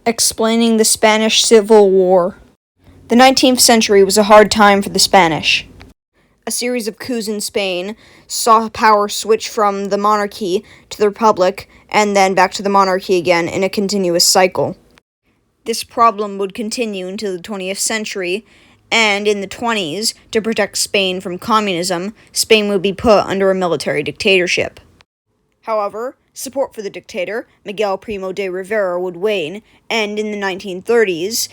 Explaining the Spanish Civil War. The 19th century was a hard time for the Spanish. A series of coups in Spain saw power switch from the monarchy to the republic and then back to the monarchy again in a continuous cycle. This problem would continue until the 20th century, and in the 20s, to protect Spain from communism, Spain would be put under a military dictatorship. However, support for the dictator, Miguel Primo de Rivera, would wane, and in the 1930s,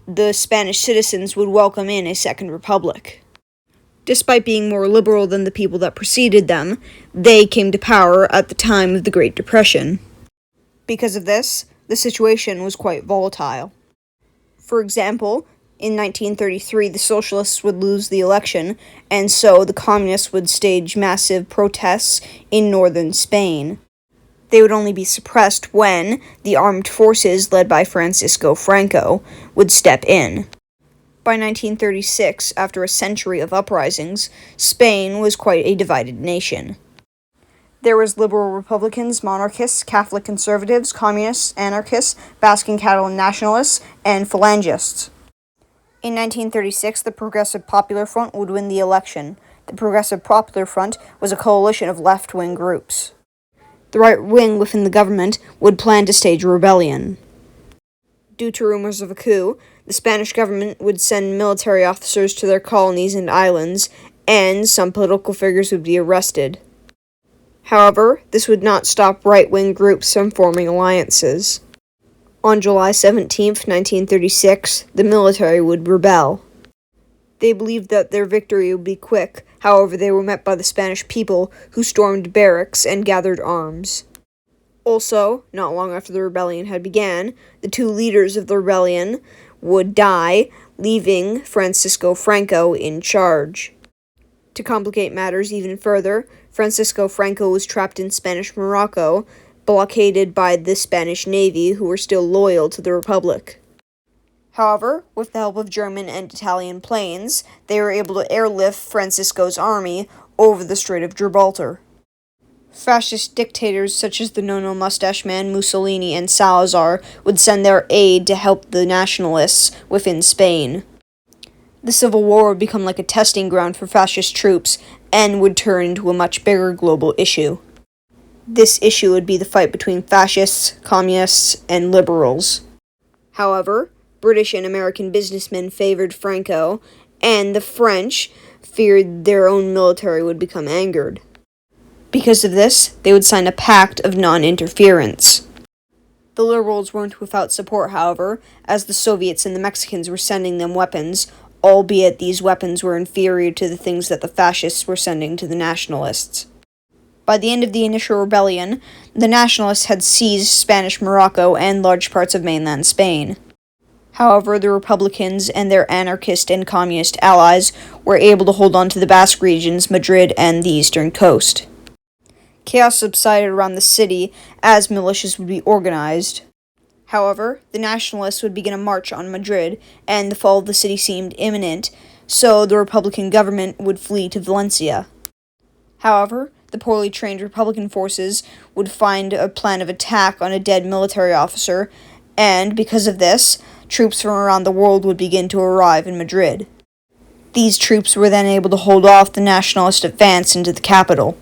the Spanish citizens would welcome in a second republic. Despite being more liberal than the people that preceded them, they came to power at the time of the Great Depression. Because of this, the situation was quite volatile. For example, in 1933, the socialists would lose the election, and so the communists would stage massive protests in northern Spain. They would only be suppressed when the armed forces led by Francisco Franco would step in. By 1936, after a century of uprisings, Spain was quite a divided nation. There was liberal Republicans, monarchists, Catholic conservatives, communists, anarchists, Basque and Catalan nationalists, and Phalangists. In 1936, the Progressive Popular Front would win the election. The Progressive Popular Front was a coalition of left-wing groups. The right wing within the government would plan to stage a rebellion. Due to rumors of a coup, the Spanish government would send military officers to their colonies and islands, and some political figures would be arrested. However, this would not stop right-wing groups from forming alliances. On July 17, 1936, the military would rebel. They believed that their victory would be quick, however they were met by the Spanish people, who stormed barracks and gathered arms. Also, not long after the rebellion had begun, the two leaders of the rebellion would die, leaving Francisco Franco in charge. To complicate matters even further, Francisco Franco was trapped in Spanish Morocco, blockaded by the Spanish Navy, who were still loyal to the Republic. However, with the help of German and Italian planes, they were able to airlift Francisco's army over the Strait of Gibraltar. Fascist dictators such as the No-No-Mustache Man, Mussolini, and Salazar would send their aid to help the nationalists within Spain. The Civil War would become like a testing ground for fascist troops and would turn into a much bigger global issue. This issue would be the fight between fascists, communists, and liberals. However, British and American businessmen favored Franco, and the French feared their own military would become angered. Because of this, they would sign a pact of non-interference. The liberals weren't without support, however, as the Soviets and the Mexicans were sending them weapons, albeit these weapons were inferior to the things that the fascists were sending to the nationalists. By the end of the initial rebellion, the nationalists had seized Spanish Morocco and large parts of mainland Spain. However, the Republicans and their anarchist and communist allies were able to hold on to the Basque regions, Madrid, and the eastern coast. Chaos subsided around the city as militias would be organized. However, the nationalists would begin a march on Madrid, and the fall of the city seemed imminent, so the Republican government would flee to Valencia. However, the poorly trained Republican forces would find a plan of attack on a dead military officer, and because of this, troops from around the world would begin to arrive in Madrid. These troops were then able to hold off the nationalist advance into the capital.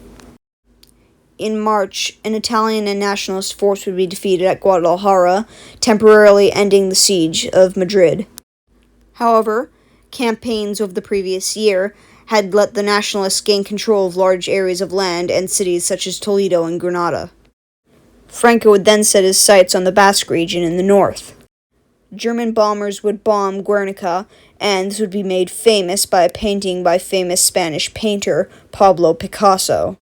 In March, an Italian and nationalist force would be defeated at Guadalajara, temporarily ending the siege of Madrid. However, campaigns of the previous year had let the nationalists gain control of large areas of land and cities such as Toledo and Granada. Franco would then set his sights on the Basque region in the north. German bombers would bomb Guernica, and this would be made famous by a painting by famous Spanish painter Pablo Picasso.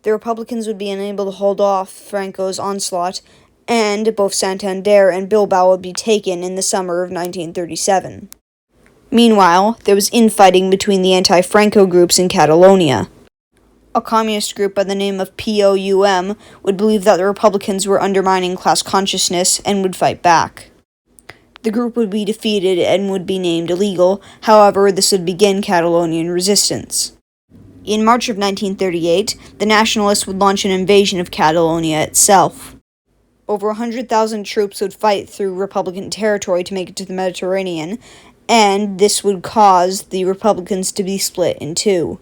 The Republicans would be unable to hold off Franco's onslaught, and both Santander and Bilbao would be taken in the summer of 1937. Meanwhile, there was infighting between the anti-Franco groups in Catalonia. A communist group by the name of POUM would believe that the Republicans were undermining class consciousness and would fight back. The group would be defeated and would be named illegal, however, this would begin Catalonian resistance. In March of 1938, the nationalists would launch an invasion of Catalonia itself. Over 100,000 troops would fight through Republican territory to make it to the Mediterranean, and this would cause the Republicans to be split in two.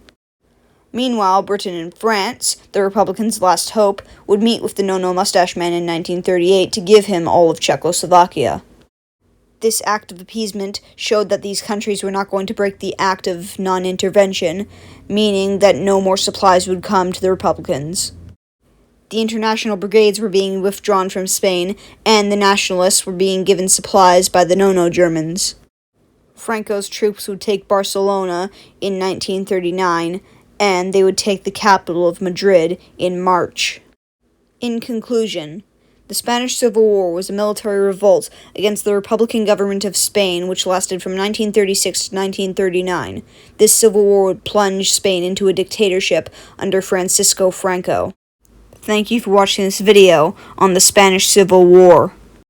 Meanwhile, Britain and France, the Republicans' last hope, would meet with the No-No Mustache Man in 1938 to give him all of Czechoslovakia. This act of appeasement showed that these countries were not going to break the act of non-intervention, meaning that no more supplies would come to the Republicans. The international brigades were being withdrawn from Spain, and the nationalists were being given supplies by the No-No Germans. Franco's troops would take Barcelona in 1939, and they would take the capital of Madrid in March. In conclusion, the Spanish Civil War was a military revolt against the Republican government of Spain, which lasted from 1936 to 1939. This civil war would plunge Spain into a dictatorship under Francisco Franco. Thank you for watching this video on the Spanish Civil War.